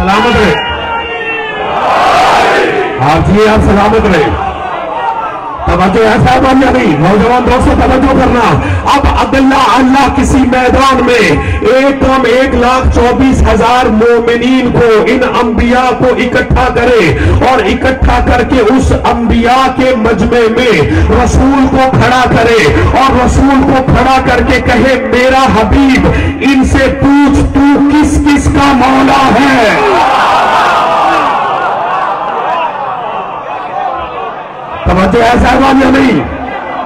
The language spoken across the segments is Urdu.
سلامت رہے. آپ جی آپ سلامت رہے. توجہ ایسا بن جانی نوجوان دوستوں توجہ کرنا. اب اللہ کسی میدان میں 1,24,000 مومنین کو ان انبیاء کو اکٹھا کرے اور اکٹھا کر کے اس انبیاء کے مجمع میں رسول کو کھڑا کرے اور رسول کو کھڑا کر کے کہے میرا حبیب ان سے پوچھ تو کس کس کا مولا ہے. توجہ ایسا یا نہیں؟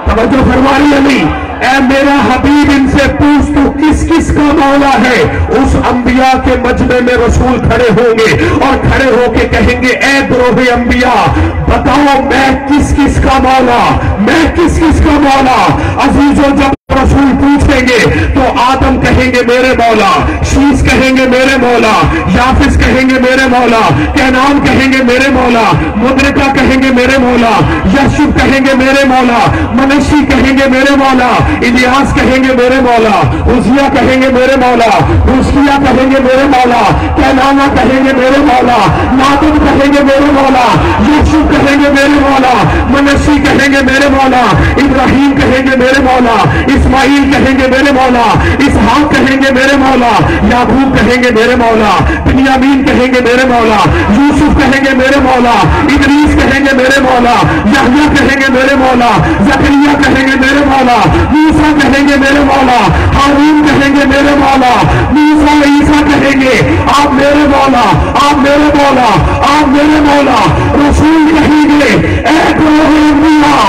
توجہ فرمانی یا نہیں؟ اے میرا حبیب ان سے پوچھ تو کس کس کا مولا ہے. اس انبیاء کے مجمع میں رسول کھڑے ہوں گے اور کھڑے ہو کے کہیں گے اے گروہ انبیاء بتاؤ میں کس کس کا مولا, میں کس کس کا مولا. عزیزو جب رسول پوچھیں گے تو آدم کہیں گے میرے مولا, شیس کہیں گے میرے مولا, یافس کہیں گے میرے مولا, کینان کہیں گے میرے مولا, مدرکہ کہیں گے میرے مولا, یشب کہیں گے میرے مولا, منشی کہیں گے میرے مولا, الیاس کہیں گے میرے مولا, عزیہ کہیں گے میرے مولا, حسیہ کہیں گے میرے مولا, کینانہ کہیں گے میرے مولا, نادب کہیں گے میرے مولا, یشب کہیں گے میرے مولا, منشی کہیں گے میرے مولا, ابراہیم کہیں گے میرے مولا, اسماعیل کہیں گے میرے مولا, اسحاق کہیں گے میرے مولا, یعقوب کہیں گے میرے مولا, بنیامین کہیں گے میرے مولا, یوسف کہیں گے میرے مولا, ادریس کہیں گے میرے مولا, یحییٰ کہیں گے میرے مولا, زکریا کہیں گے میرے مولا, موسیٰ کہیں گے میرے مولا, ہارون کہیں گے میرے مولا, موسیٰ عیسیٰ کہیں گے آپ میرے مولا, آپ میرے مولا, آپ میرے مولا. رسول کہیں گے اے گروہ انبیاء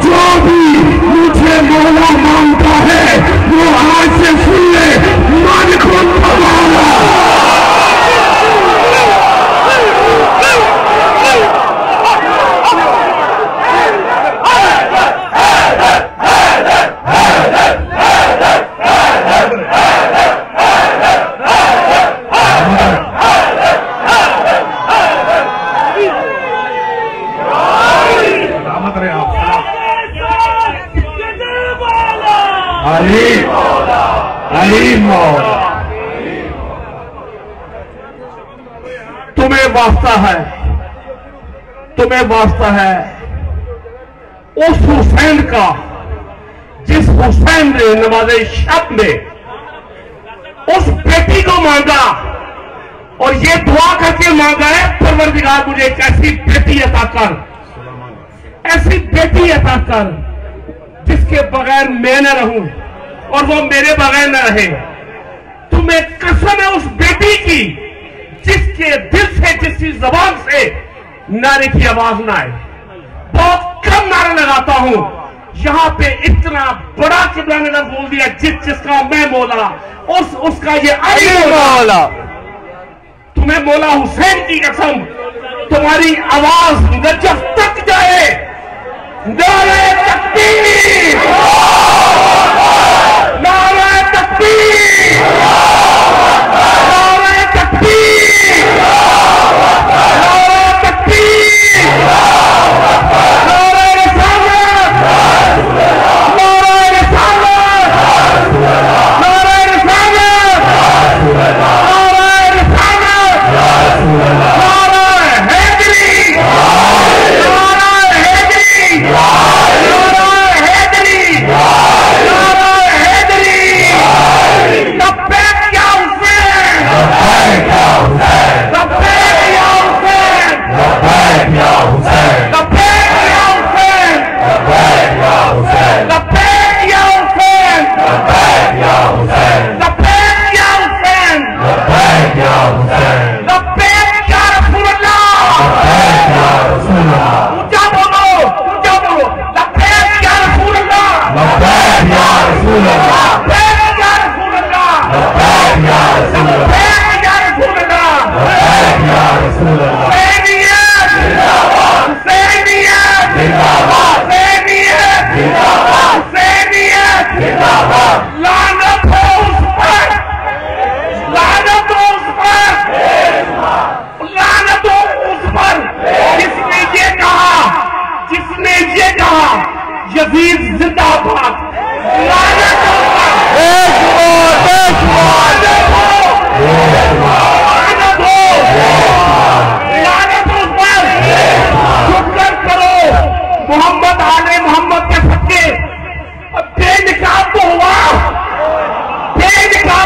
جو بھی مجھے مولا مانتا ہے وہ آج سے سن لے من خود مولا. تمہیں واسطہ ہے اس حسین کا جس حسین نے نماز شب میں اس بیٹی کو مانگا اور یہ دعا کر کے مانگا ہے پروردگار مجھے ایک ایسی بیٹی عطا کر, ایسی بیٹی عطا کر جس کے بغیر میں نہ رہوں اور وہ میرے بغیر نہ رہے. تمہیں قسم ہے اس بیٹی کی جس کے دل سے جس کی زبان سے نعرے کی آواز نہ آئے. بہت کم نعرے لگاتا ہوں, یہاں پہ اتنا بڑا قبلہ نے بول دیا جس کا میں مولا اس کا یہ علی مولا. تمہیں مولا حسین کی قسم تمہاری آواز نجف تک جائے. نعرہ تکبیر, نعرہ تکبیر, نعرہ تکبیر, نعرہ تکبیر, نعرہ رسالت, نعرہ رسالت, نعرہ رسالت, نعرہ رسالت, نعرہ حیدری, نعرہ حیدری, نعرہ حیدری, نعرہ حیدری. لبیک یا حسین, لبیک یا حسین, لبیک یا حسین, لبیک یا حسین, لبیک یا حسین, لبیک یا حسین, لبیک یا حسین, لبیک یا حسین, لبیک یا حسین, لبیک یا حسین, لبیک یا رسول اللہ, لبیک یا رسول اللہ. اونچا بولو, اونچا بولو, لبیک یا رسول اللہ, لبیک یا رسول اللہ, لبیک یا رسول اللہ, لبیک یا رسول اللہ, لبیک یا رسول اللہ, لبیک یا رسول اللہ. حسینیت زندہ باد, حسینیت زندہ باد, حسینیت زندہ باد, حسینیت زندہ باد. لعنت ہو اس پر, لعنت ہو اس پر, لعنت ہو اس پر جس نے یہ کہا, جس نے یہ کہا یزید زندہ باد. لعنت ہو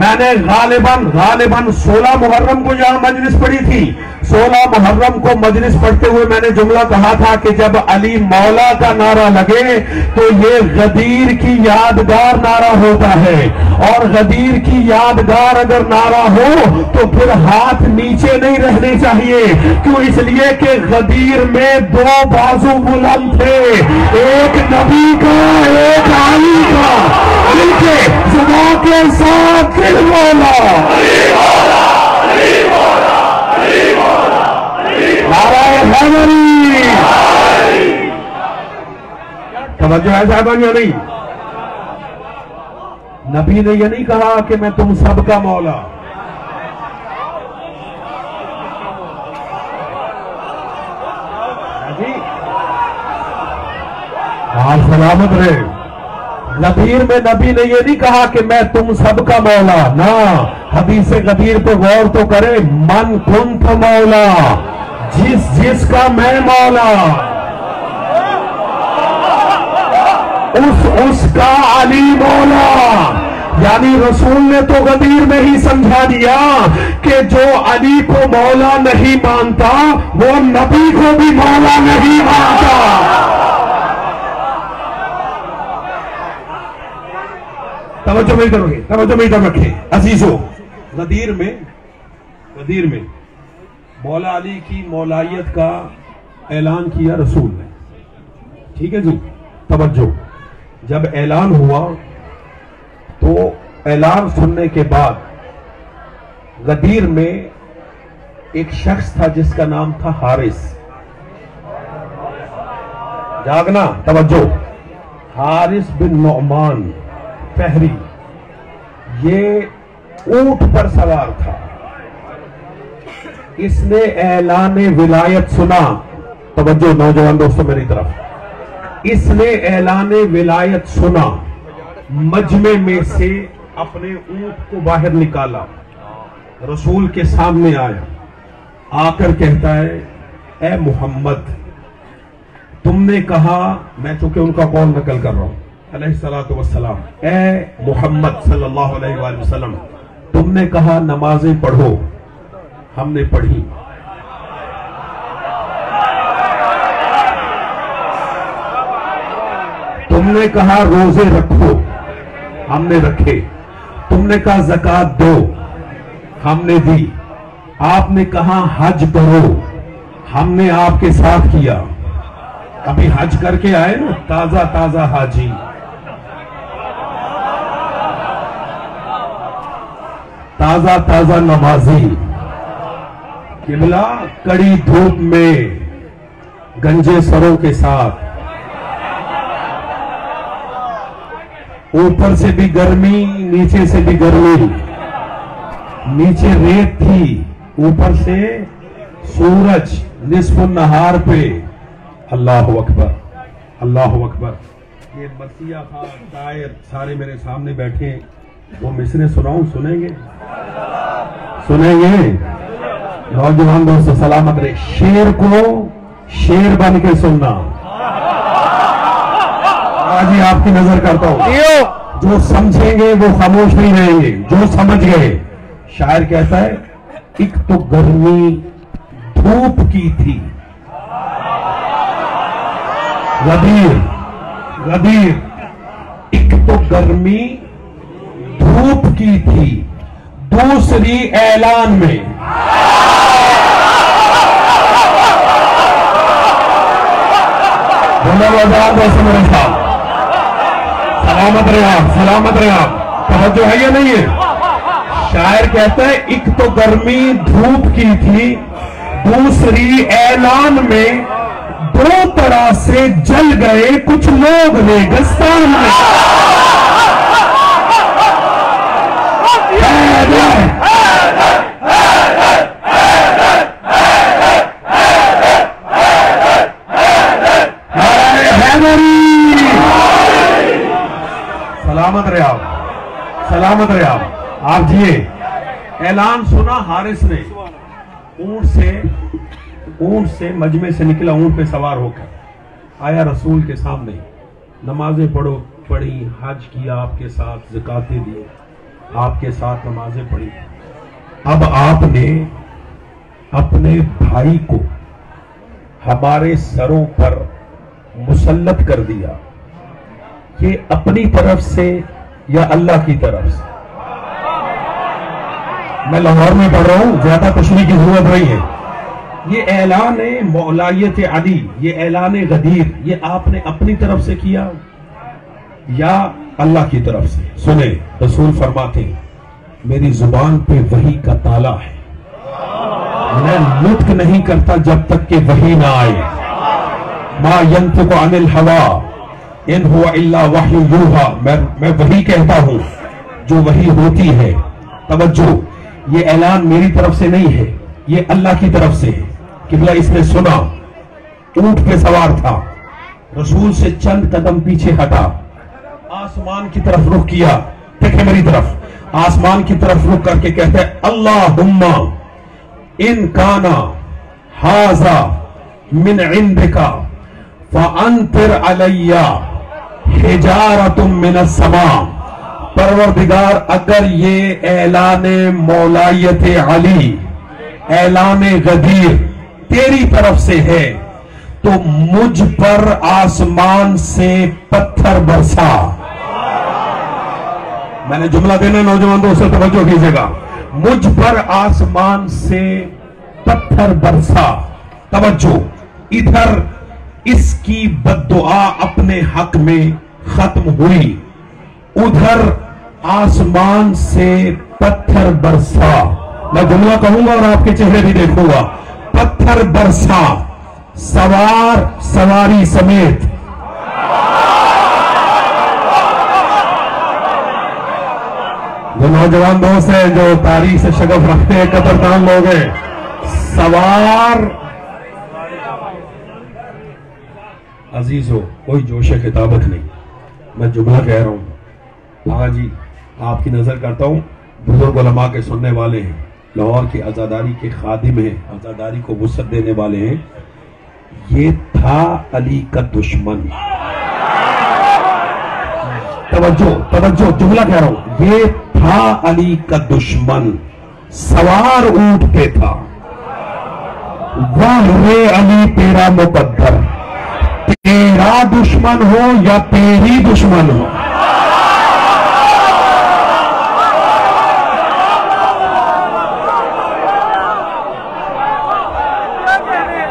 میں نے غالباً 16 محرم کو یہاں مجلس پڑھی تھی. 16 محرم کو مجلس پڑھتے ہوئے میں نے جملہ کہا تھا کہ جب علی مولا کا نعرہ لگے تو یہ غدیر کی یادگار نعرہ ہوتا ہے, اور غدیر کی یادگار اگر نعرہ ہو تو پھر ہاتھ نیچے نہیں رہنے چاہیے. کیوں؟ اس لیے کہ غدیر میں 2 بازو بلند تھے, ایک نبی کا ایک علی کا. ان کے زبا کے ساتھ دل مولا نعرہ حیدری. توجہ ہے صاحبان یا نہیں؟ نبی نے یہ نہیں کہا کہ میں تم سب کا مولا. آپ سلامت رہے. غدیر میں نبی نے یہ نہیں کہا کہ میں تم سب کا مولا. نا, حدیث غدیر پہ غور تو کرے. من کنت مولا, جس کا میں مولا, اس کا علی مولا. یعنی رسول نے تو غدیر میں ہی سمجھا دیا کہ جو علی کو مولا نہیں مانتا وہ نبی کو بھی مولا نہیں مانتا. توجہ نہیں کرو گے, توجہ نہیں کر رکھے عزیزو. غدیر میں مولا علی کی مولائیت کا اعلان کیا رسول نے. ٹھیک ہے جی, توجہ. جب اعلان ہوا تو اعلان سننے کے بعد غدیر میں ایک شخص تھا جس کا نام تھا حارث. جاگنا, توجہ. حارث بن نعمان فہری, یہ اونٹ پر سوار تھا. اس نے اعلان ولایت سنا. توجہ نوجوان دوستوں میری طرف. اس نے اعلان ولایت سنا, مجمع میں سے اپنے اونٹ کو باہر نکالا, رسول کے سامنے آیا, آ کر کہتا ہے اے محمد, تم نے کہا, میں چونکہ ان کا قول نقل کر رہا ہوں, علیہ الصلوۃ والسلام, اے محمد صلی اللہ علیہ وآلہ وسلم, تم نے کہا نمازیں پڑھو, ہم نے پڑھی. تم نے کہا روزے رکھو, ہم نے رکھے. تم نے کہا زکوٰۃ دو, ہم نے دی. آپ نے کہا حج کرو, ہم نے آپ کے ساتھ کیا. ابھی حج کر کے آئے نا, تازہ حاجی. تازہ نمازی. قبلہ کڑی دھوپ میں گنجے سروں کے ساتھ, اوپر سے بھی گرمی نیچے سے بھی گرمی. نیچے ریت تھی, اوپر سے سورج نصف النہار پہ. اللہ اکبر, اللہ اکبر. یہ مرثیہ خان, طاہر, سارے میرے سامنے بیٹھے. وہ مصرے سناؤں, سنیں گے؟ نوجوان دوست سلامت رہے. شیر کو شیر بن کے سننا. آج ہی آپ کی نظر کرتا ہوں, جو سمجھیں گے وہ خاموش نہیں رہیں گے, جو سمجھ گئے. شاعر کہتا ہے ایک تو گرمی دھوپ کی تھی. غدیر ایک تو گرمی دھوپ کی تھی, دوسری اعلان میں. میرے ساتھ سلامت رہے آپ. توجہ ہے یا نہیں ہے؟ شاعر کہتا ہے ایک تو گرمی دھوپ کی تھی, دوسری اعلان میں. دو طرح سے جل گئے کچھ لوگ ریگستان میں. سلامت رہے آپ جیے. اعلان سنا حارث نے, اونٹ سے مجمع سے نکلا, اونٹ پہ سوار ہو کر آیا رسول کے سامنے. نمازیں پڑھی, حج کیا آپ کے ساتھ, زکاتیں دی. آپ کے ساتھ نمازیں پڑھی، اب آپ نے اپنے بھائی کو ہمارے سروں پر مسلط کر دیا، یہ اپنی طرف سے یا اللہ کی طرف سے؟ میں لاہور میں پڑھ رہا ہوں، زیادہ تشریح کی ضرورت نہیں ہے۔ یہ اعلان مولایت علی، یہ اعلان غدیر، یہ آپ نے اپنی طرف سے کیا یا اللہ کی طرف سے؟ سنیں، رسول فرماتے ہیں میری زبان پہ وحی کا تالا ہے، میں نطق نہیں کرتا جب تک کہ وحی نہ آئے۔ ما ینطق عن الہوی ان ہوا الا وحی یوحی، میں وحی کہتا ہوں جو وحی ہوتی ہے۔ توجہ، یہ اعلان میری طرف سے نہیں ہے، یہ اللہ کی طرف سے ہے۔ قبلہ اس نے سنا، اونٹ پہ سوار تھا، رسول سے چند قدم پیچھے ہٹا، آسمان کی طرف رخ کیا، دیکھیں میری طرف، آسمان کی طرف رخ کر کے کہتے ہیں اللہم ان کانا ھذا من عندک فانطر علی حجارۃ من السماء، پروردگار اگر یہ اعلان مولایت علی، اعلان غدیر تیری طرف سے ہے تو مجھ پر آسمان سے پتھر برسا۔ میں نے جملہ دینا نوجوان دوستوں توجہ کیجئے گا، مجھ پر آسمان سے پتھر برسا۔ توجہ، ادھر اس کی بددعا اپنے حق میں ختم ہوئی، ادھر آسمان سے پتھر برسا۔ میں جملہ کہوں گا اور آپ کے چہرے بھی دیکھوں گا، پتھر برسا، سوار سواری سمیت۔ جو نوجوان دوست ہیں جو تاریخ سے شغف رکھتے ہیں، قدردان لوگ ہیں، سوار عزیزو، کوئی جوش خطابت نہیں، میں جملہ کہہ رہا ہوں۔ آج ہی آپ کی نظر کرتا ہوں، بزرگ علماء کے سننے والے ہیں، لاہور کی عزاداری کے خادم ہیں، عزاداری کو وسعت دینے والے ہیں۔ یہ تھا علی کا دشمن۔ توجہ، جملہ کہہ رہا ہوں، یہ تھا علی کا دشمن، سوار اونٹ پہ تھا۔ واہ علی تیرا مقدر، تیرا دشمن ہو یا تیری دشمن ہو۔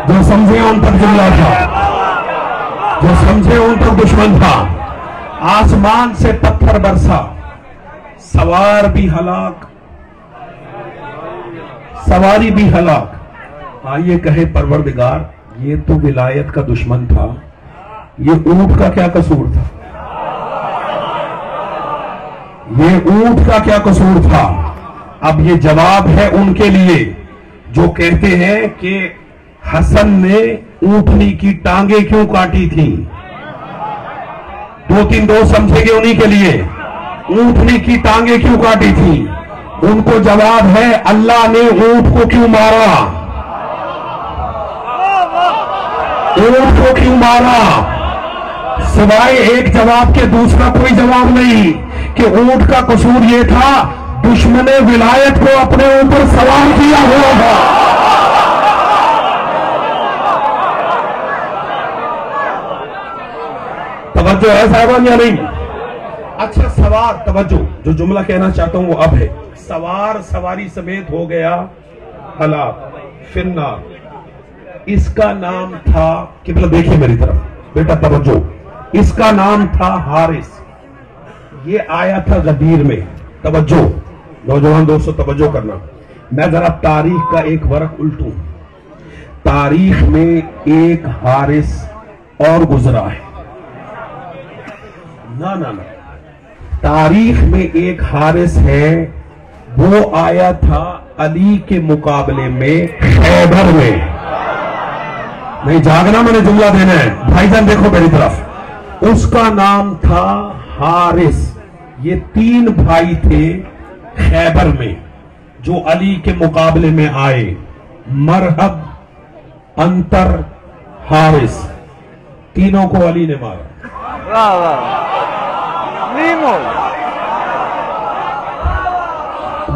جو سمجھے ان پر جملہ تھا، جو سمجھے ان پر دشمن تھا۔ آسمان سے پتھر برسا، سوار بھی ہلاک، سواری بھی ہلاک۔ آئیے کہے پروردگار، یہ تو ولایت کا دشمن تھا، یہ اونٹ کا کیا قصور تھا؟ یہ اونٹ کا کیا قصور تھا؟ اب یہ جواب ہے ان کے لیے جو کہتے ہیں کہ حسن نے اونٹنی کی ٹانگیں کیوں کاٹی تھیں؟ دو تین دوست سمجھے گے انہی کے لیے، اونٹنی کی ٹانگیں کیوں کاٹی تھیں؟ ان کو جواب ہے اللہ نے اونٹ کو کیوں مارا؟ اونٹ کو کیوں مارا؟ سوائے ایک جواب کے دوسرا کوئی جواب نہیں کہ اونٹ کا قصور یہ تھا دشمن ولایت کو اپنے اوپر سوار کیا ہوا تھا۔ توجہ ہے صاحبان یا نہیں؟ اچھا، سوار، توجہ، جو جملہ کہنا چاہتا ہوں وہ اب ہے، سوار سواری سمیت ہو گیا ہلاک فی النار۔ اس کا نام تھا، قبلہ دیکھیں میری طرف بیٹا، توجہ، اس کا نام تھا حارث، یہ آیا تھا غدیر میں۔ توجہ نوجوان دوستو، توجہ کرنا، میں ذرا تاریخ کا ایک ورق الٹوں، تاریخ میں ایک حارث اور گزرا ہے، نہ تاریخ میں ایک حارث ہے، وہ آیا تھا علی کے مقابلے میں خیبر میں۔ نہیں جاگنا، میں نے جملہ دینا ہے بھائی جان، دیکھو میری طرف، اس کا نام تھا حارث۔ یہ تین بھائی تھے خیبر میں جو علی کے مقابلے میں آئے، مرحب، انتر، حارث، تینوں کو علی نے مارا۔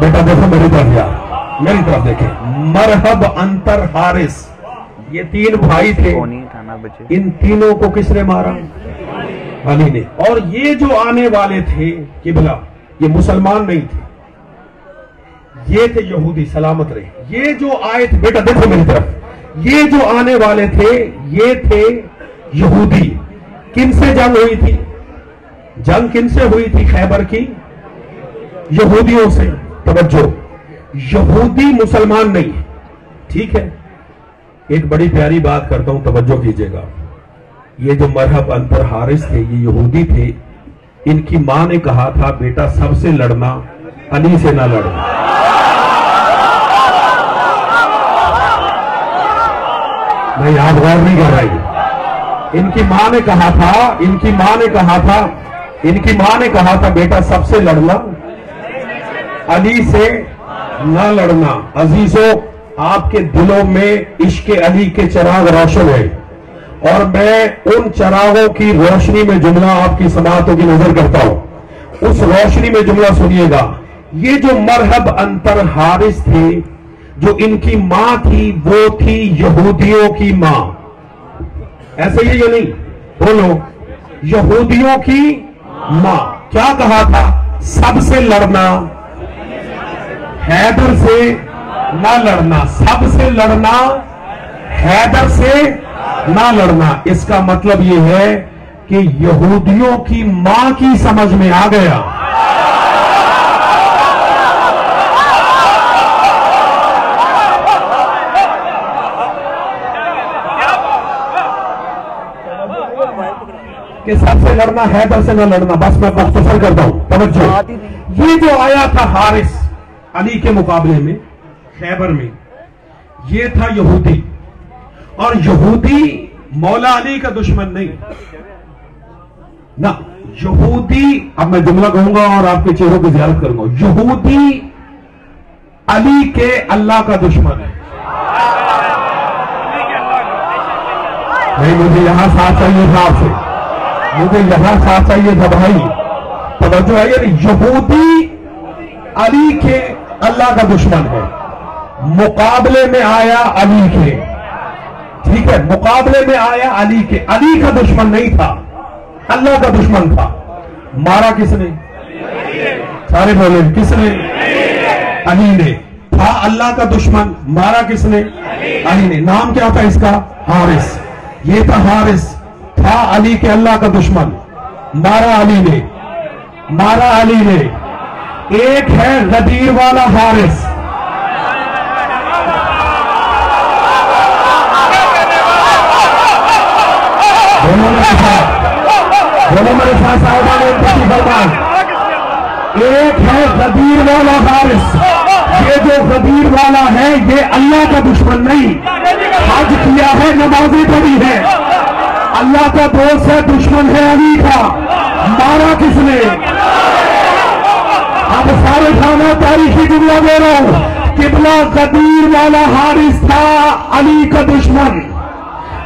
بیٹا دیکھو میری طرف یار، میری طرف دیکھیں. مرحب انتر حارث، یہ 3 بھائی تھے، ان تینوں کو کس نے مارا؟ علی نے. اور یہ جو آنے والے تھے قبلہ، یہ مسلمان نہیں تھے، یہ تھے یہودی. سلامت رہے. یہ جو آئے تھے، بیٹا دیکھو میری طرف، یہ جو آنے والے تھے یہ تھے یہودی. کن سے جنگ ہوئی تھی؟ جنگ کن سے ہوئی تھی خیبر کی؟ یہودیوں سے. توجہ، یہودی مسلمان نہیں. ٹھیک ہے، ایک بڑی پیاری بات کرتا ہوں، توجہ کیجئے گا. یہ جو مرحب انتر حارث تھے، یہ یہودی تھے. ان کی ماں نے کہا تھا بیٹا سب سے لڑنا، علی سے نہ لڑنا. میں یاد غور نہیں کر رہی. ان کی ماں نے کہا تھا بیٹا سب سے لڑنا، علی سے نہ لڑنا. عزیزوں، آپ کے دلوں میں عشق علی کے چراغ روشن ہے، اور میں ان چراغوں کی روشنی میں جملہ آپ کی سماعتوں کی نظر کرتا ہوں. اس روشنی میں جملہ سنیے گا. یہ جو مرحب انتر حارث تھے، جو ان کی ماں تھی، وہ تھی یہودیوں کی ماں. ایسے ہی یا نہیں؟ بولو، یہودیوں کی ماں. کیا کہا تھا؟ سب سے لڑنا، حیدر سے نہ لڑنا. سب سے لڑنا، حیدر سے نہ لڑنا. اس کا مطلب یہ ہے کہ یہودیوں کی ماں کی سمجھ میں آ گیا. کہ سب سے لڑنا، حیدر سے نہ لڑنا. بس میں مختصر کرتا ہوں، توجہ. یہ جو آیا تھا حارث علی کے مقابلے میں خیبر میں، یہ تھا یہودی. اور یہودی مولا علی کا دشمن نہیں نہ. یہودی، اب میں جملہ کہوں گا اور آپ کے چہروں کی زیارت کروں گا. یہودی علی کے اللہ کا دشمن ہے. نہیں، مجھے یہاں ساتھ چاہیے تھا آپ سے، مجھے یہاں ساتھ چاہیے تھا بھائی. توجہ ہے. یعنی یہودی علی کے اللہ کا دشمن ہے. مقابلے میں آیا علی کے. ٹھیک ہے، مقابلے میں آیا علی کے. علی کا دشمن نہیں تھا، اللہ کا دشمن تھا. مارا کس نے؟ سارے بولے، کس نے؟ علی نے. تھا اللہ کا دشمن، مارا کس نے؟ علی نے. نام کیا تھا اس کا؟ حارث. یہ تھا حارث، تھا علی کے اللہ کا دشمن، مارا علی نے. مارا علی نے. ایک ہے غدیر والا حارث. بولو میرے ساتھ صاحبان، ایک ہے غدیر والا حارث. یہ جو غدیر والا ہے یہ اللہ کا دشمن نہیں. حج کیا ہے، نمازیں پڑھی ہے، اللہ کا دوست ہے، دشمن ہے علی کا. مارا کس نے؟ اب سارے کھانا تاریخی جملہ دے رہا ہوں. قبلہ غدیر والا حارث تھا علی کا دشمن.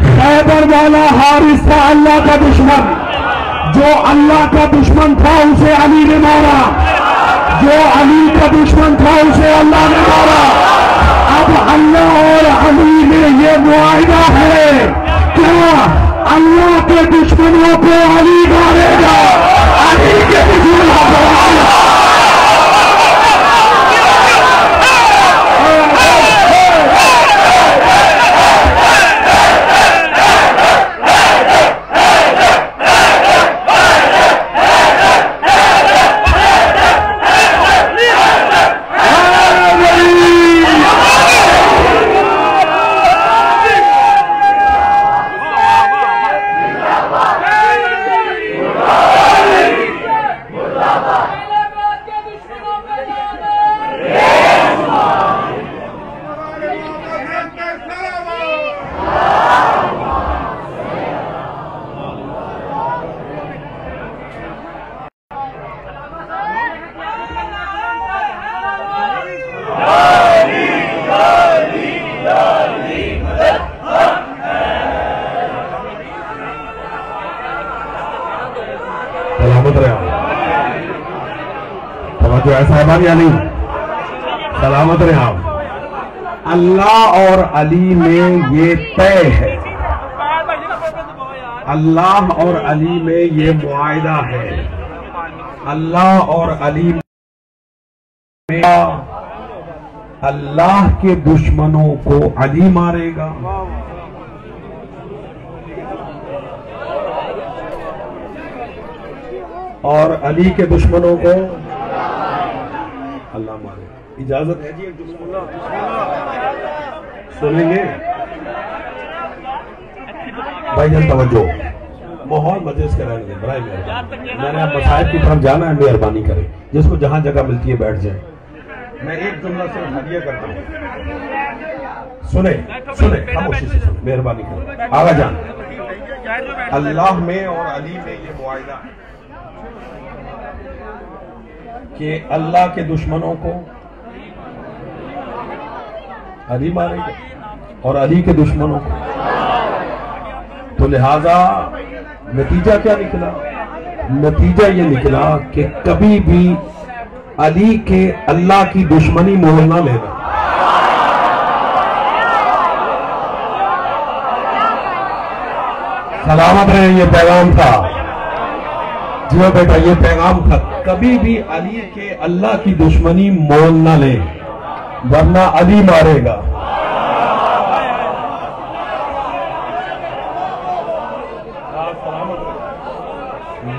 خیبر والا حارث تھا اللہ کا دشمن. جو اللہ کا دشمن تھا اسے علی نے مارا، جو علی کا دشمن تھا اسے اللہ نے مارا. اب اللہ اور علی میں یہ معاہدہ ہے، کیا اللہ کے دشمنوں کو علی مارے گا، علی کے دشمنوں کو علی. توجہ ہے صاحبان یا نہیں؟ سلامت رہے آپ. اللہ اور علی میں یہ طے ہے, اللہ اور علی میں یہ معاہدہ ہے. اللہ اور علی میں اللہ کے دشمنوں کو علی مارے گا, اور علی کے دشمنوں کو اللہ مارے گا. اجازت ہے جی ایک جملہ سنیں گے بھائی جان؟ توجہ, ماحول مجلس کا رہنے دیں برائے مہربانی. میں نے اب مصائب کی طرف جانا ہے, مہربانی کریں جس کو جہاں جگہ ملتی ہے بیٹھ جائیں. میں ایک جملہ صرف ہدیہ کرتا ہوں, سنیں خاموشی سے سنیں, مہربانی کریں. آگا جان, اللہ میں اور علی میں یہ معاہدہ ہے کہ اللہ کے دشمنوں کو علی مارے گا اور علی کے دشمنوں کو. تو لہذا نتیجہ کیا نکلا؟ نتیجہ یہ نکلا کہ کبھی بھی علی کے اللہ کی دشمنی مول نہ لینا. سلامت رہے, یہ پیغام تھا جی بیٹا, یہ پیغام تھا. کبھی بھی علی کے اللہ کی دشمنی مول نہ لیں ورنہ علی مارے گا.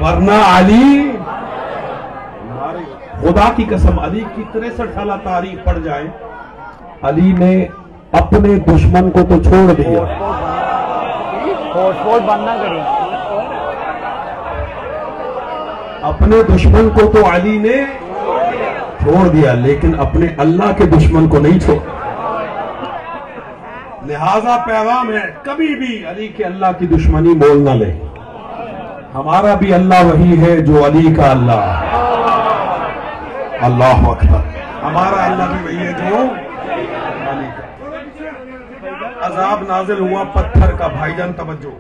ورنہ علی مارے گا. خدا کی قسم, علی کی 63 سالہ تاریخ پڑ جائے, علی نے اپنے دشمن کو تو چھوڑ دیا, اپنے دشمن کو تو علی نے چھوڑ دیا, لیکن اپنے اللہ کے دشمن کو نہیں چھوڑ. لہذا پیغام ہے, کبھی بھی علی کے اللہ کی دشمنی مول نہ لے. ہمارا بھی اللہ وہی ہے جو علی کا اللہ. اللہ اکبر. ہمارا اللہ بھی وہی ہے جو علی کا. عذاب نازل ہوا پتھر کا. بھائی جان توجہ,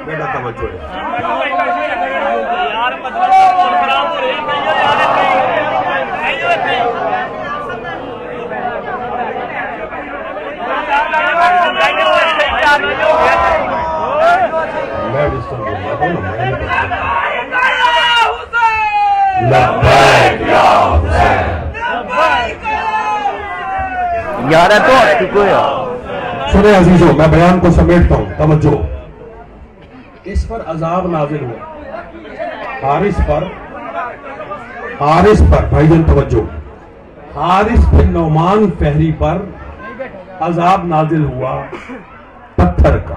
بیٹا توجہ. سنیں عزیزوں, میں بیان کو سمیٹتا ہوں, توجہ. اس پر عذاب نازل ہوا حارث پر. بھائی جان توجہ, حارث بن نعمان فہری پر عذاب نازل ہوا پتھر کا.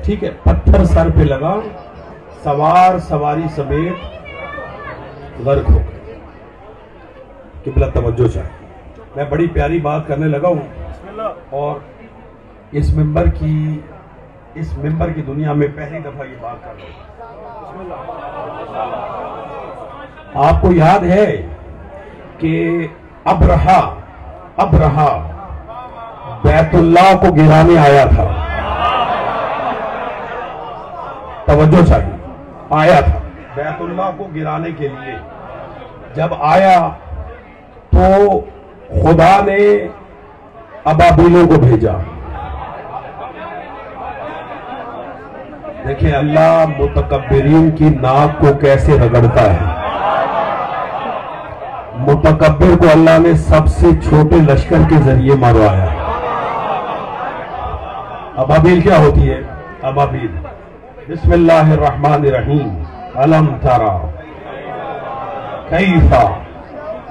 ٹھیک ہے, پتھر سر پہ لگا, سوار سواری سمیت غرق ہو گئے. قبلہ توجہ چاہیے. میں بڑی پیاری بات کرنے لگا ہوں, اور اس ممبر کی دنیا میں پہلی دفعہ یہ بات کر رہا ہوں. آپ کو یاد ہے کہ ابرہا بیت اللہ کو گرانے آیا تھا. توجہ چاہیے, آیا تھا بیت اللہ کو گرانے کے لیے. جب آیا تو خدا نے ابابیلوں کو بھیجا. دیکھیں اللہ متکبرین کی ناک کو کیسے رگڑتا ہے. متکبر کو اللہ نے سب سے چھوٹے لشکر کے ذریعے ماروایا. ابابیل کیا ہوتی ہے؟ ابابیل, بسم اللہ الرحمن الرحیم, الم ترى کیف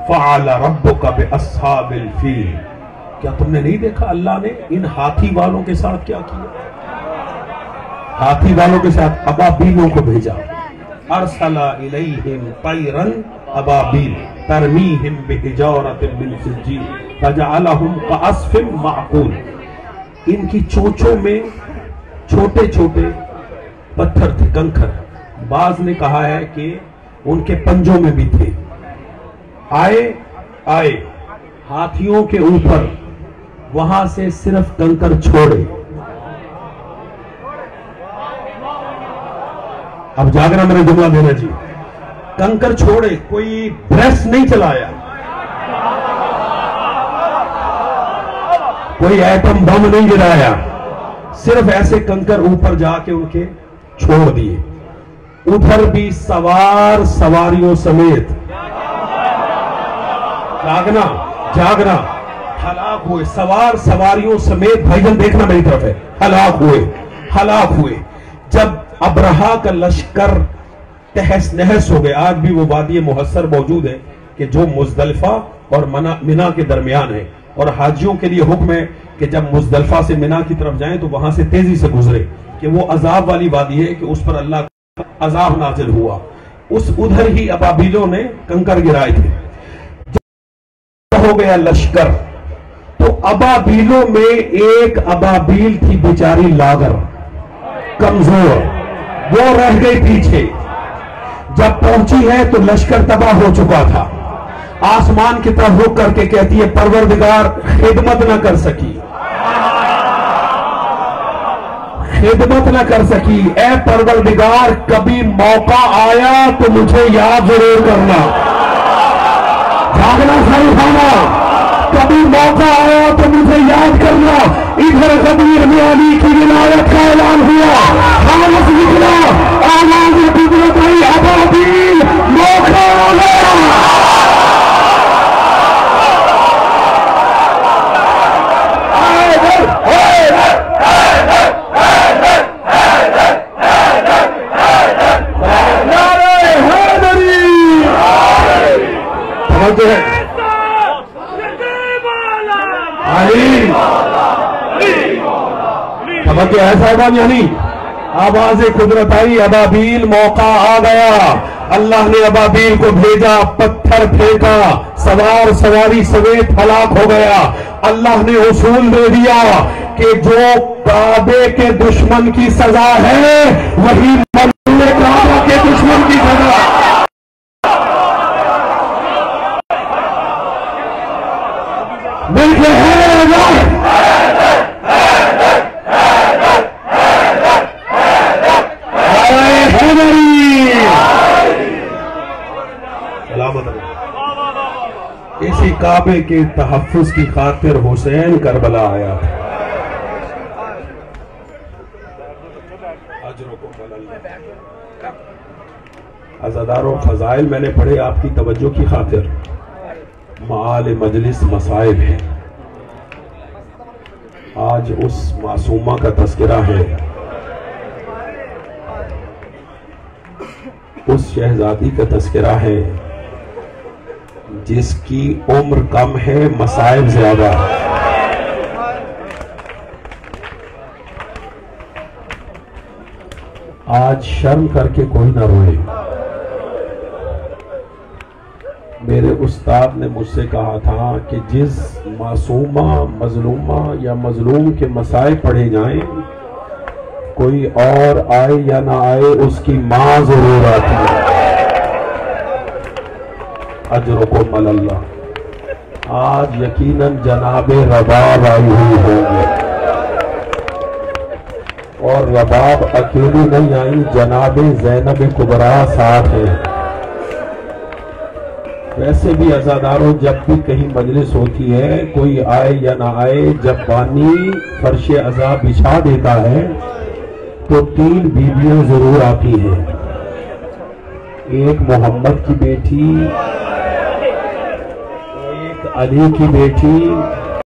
فعل ربک باصحاب الفیل. کیا تم نے نہیں دیکھا اللہ نے ان ہاتھی والوں کے ساتھ کیا کیا؟ ہاتھی والوں کے ساتھ ابابیلوں کو بھیجا. ارسل الیہم طیرا ابابیل ترمیہم بحجارۃ من سجیل فجعلہم کعصف معقول. ان کی چونچوں میں چھوٹے چھوٹے پتھر تھے, کنکر. بعض نے کہا ہے کہ ان کے پنجوں میں بھی تھے. آئے ہاتھیوں کے اوپر, وہاں سے صرف کنکر چھوڑے. اب جاگرا میرے جملہ دینا جی. کنکر چھوڑے, کوئی پریس نہیں چلایا, کوئی ایٹم بم نہیں گرایا، صرف ایسے کنکر اوپر جا کے ان کے چھوڑ دیے. ادھر بھی سوار سواریوں سمیت جاگنا ہلاک ہوئے، سوار سواریوں سمیت. بھائی جان دیکھنا میری طرف ہے، ہلاک ہوئے. جب ابرہا کا لشکر تہس نہس ہو گئے. آج بھی وہ وادی محصر موجود ہے کہ جو مزدلفہ اور منا کے درمیان ہے، اور حاجیوں کے لیے حکم ہے کہ جب مزدلفہ سے منا کی طرف جائیں تو وہاں سے تیزی سے گزرے، کہ وہ عذاب والی وادی ہے کہ اس پر اللہ کا عذاب نازل ہوا. ادھر ہی ابابیلوں نے کنکر گرائے تھے. جب ہو گیا لشکر تو ابابیلوں میں ایک ابابیل تھی بیچاری لاغر، کمزور، وہ رہ گئی پیچھے. جب پہنچی ہے تو لشکر تباہ ہو چکا تھا. آسمان کی طرف رک کر کے کہتی ہے پروردگار خدمت نہ کر سکی، اے پروردگار کبھی موقع آیا تو مجھے یاد ضرور کرنا. جاگنا صحیح خانہ، کبھی موقع آیا تو مجھے یاد کرنا. ادھر غدیر میں علی کی ولایت کا اعلان ہوا، خالص نکلا، آواز قدرت آئی، ابابیل موقع آ گیا. صاحبان یعنی آواز قدرت آئی، ابابیل موقع آ گیا. اللہ نے ابابیل کو بھیجا، پتھر پھینکا، سوار سواری سمیت ہلاک ہو گیا. اللہ نے اصول دے دیا کہ جو کعبے کے دشمن کی سزا ہے وہی ملے کعبہ کے دشمن کی سزا. ملتے ہیں اسی کعبے کے تحفظ کی خاطر حسین کربلا آیا. عزاداروں فضائل میں نے پڑھے آپ کی توجہ کی خاطر. معال مجلس مصائب ہے. آج اس معصومہ کا تذکرہ ہے، اس شہزادی کا تذکرہ ہے جس کی عمر کم ہے، مصائب زیادہ. آج شرم کر کے کوئی نہ روئے. میرے استاد نے مجھ سے کہا تھا کہ جس معصومہ، مظلومہ یا مظلوم کے مصائب پڑھے جائیں، کوئی اور آئے یا نہ آئے اس کی ماں ضرور آتی ہے. اجرکم اللہ. آج یقیناً جناب رباب آئی ہوئی ہوں گے، اور رباب اکیلی نہیں آئی، جناب زینب کبریٰ ساتھ ہے. ویسے بھی عزاداروں جب بھی کہیں مجلس ہوتی ہے، کوئی آئے یا نہ آئے، جب بانی فرش عزا بچھا دیتا ہے تو 3 بیویاں ضرور آتی ہیں. ایک محمد کی بیٹی، ایک علی کی بیٹی،